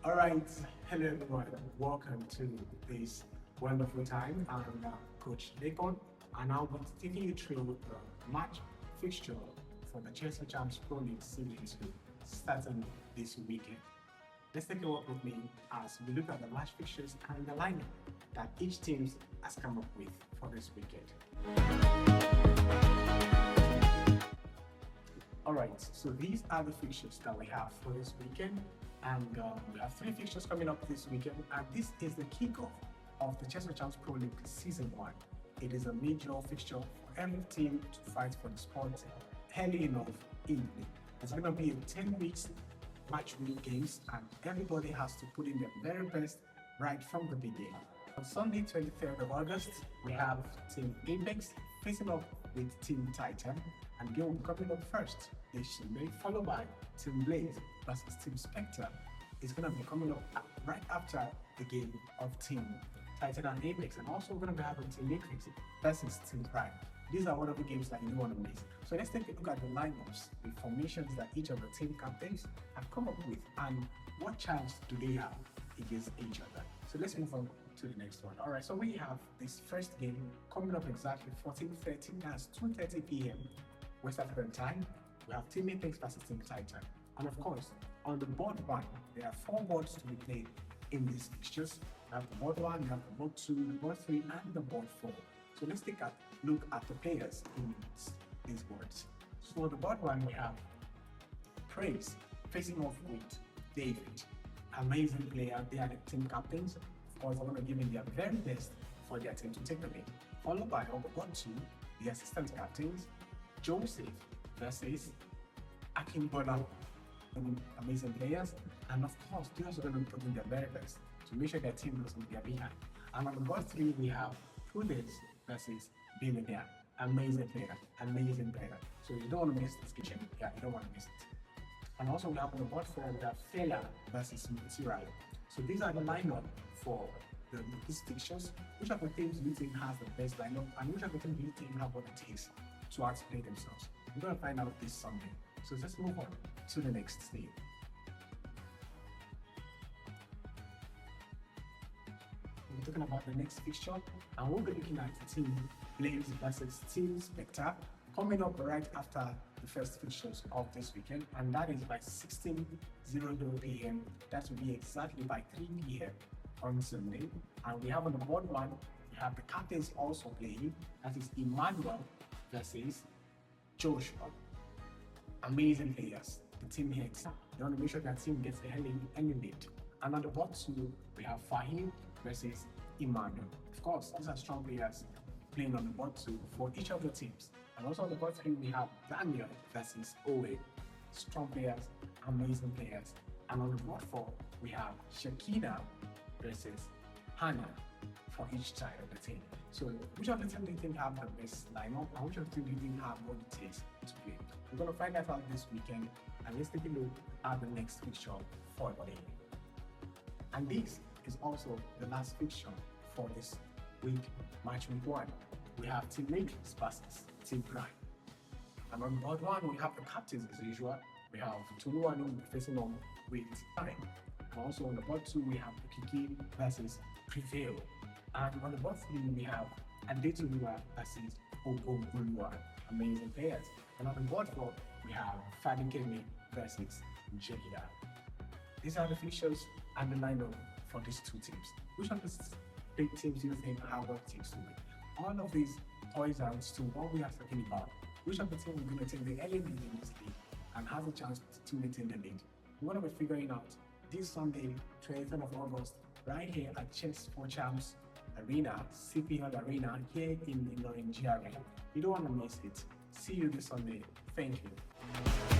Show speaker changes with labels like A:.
A: All right, hello everyone. Welcome to this wonderful time. I'm Coach Lakon, and I'll be taking you through the match fixture for the Chelsea Champs Pro League Season 2 starting this weekend. Let's take a walk with me as we look at the match fixtures and the lineup that each team has come up with for this weekend. All right, so these are the fixtures that we have for this weekend, and we have 3 fixtures coming up this weekend, and this is the kickoff of the Chelsea Champs Pro League Season 1. It is a major fixture for every team to fight for the spot early enough in the league. It's going to be 10 weeks match week games, and everybody has to put in their very best right from the beginning. On Sunday, 23rd of August, we have Team Apex facing off with Team Titan, and they will be coming up first this Sunday, followed by Team Blaze versus Team Spectre. It's going to be coming up right after the game of Team Titan and Apex, and also we're going to be having Team Matrix versus Team Prime. These are one of the games that you don't want to miss. So let's take a look at the lineups, the formations that each of the team captains have come up with, and what chance do they have against each other. So let's move on to the next one. All right, so we have this first game coming up exactly 14:30. That's 2:30 p.m. West African time. We have Team Apex versus Team Titan, and of course, on the board 1, there are 4 boards to be played in these fixtures. We have the board 1, we have the board 2, the board 3, and the board 4. So let's take a look at the players in these boards. So the board 1, we have Praise facing off with David. Amazing player. They are the team captains. Of course, they're going to give in their very best for their team to take the lead. Followed by on the board 2, the assistant captains, Joseph versus Akimbola. Amazing players, and of course, they also going to put in their very best to make sure their team doesn't get behind. And on the board 3, we have Prudence versus Billionaire. Amazing player, amazing player. So you don't want to miss this game. Yeah, you don't want to miss it. And also we have on the board 4, we have Fela versus Mutirai. So these are the lineup for these fixtures. Which of the teams do you think has the best lineup, and which of the teams do you think have what it takes to outplay themselves? We're going to find out this Sunday. So let's move on to the next stage. We're talking about the next fixture, and we'll be looking at Team Blaze versus Team Spectre coming up right after the first fixtures of this weekend, and that is by 16:00 p.m. That will be exactly by 3 p.m. on Sunday. And we have on the board 1, we have the captains also playing. That is Emmanuel versus Joshua. Amazing players. The team hits. They want to make sure that team gets a early lead. And on the board 2, we have Fahim versus Emmanuel. Of course, these are strong players playing on the board 2 for each of the teams. And also on the board 3, we have Daniel versus Owe. Strong players, amazing players. And on the board 4, we have Shakina versus Hannah for each side of the team. So which of the team do you think have the best lineup, and which of the team do you think have what it takes to play? We're going to find that out this weekend, and let's take a look at the next fixture for the league. And this is also the last fixture for this week, match week 1. We have Team Matrix versus Team Prime. And on board 1, we have the captains as usual. We have Tuluwanu facing on with Prime. And also on the board 2, we have Kiki versus Prevail. And on the board 3, we have Adetuluwa versus Ogogoluwa. Amazing players. And on the board 4, we have Fadikemi versus Jegida. These are the fixtures and the lineup for these 2 teams. Which of the big teams do you think have what it takes to win? All of these boils down to what we are talking about. Which of the teams is going to take the early lead in this league and has a chance to maintain the lead? We're going to be figuring out this Sunday, 23rd of August, right here at Chess for Champs Arena, CPL Arena, here in Nigeria. You don't want to miss it. See you this Sunday. Thank you.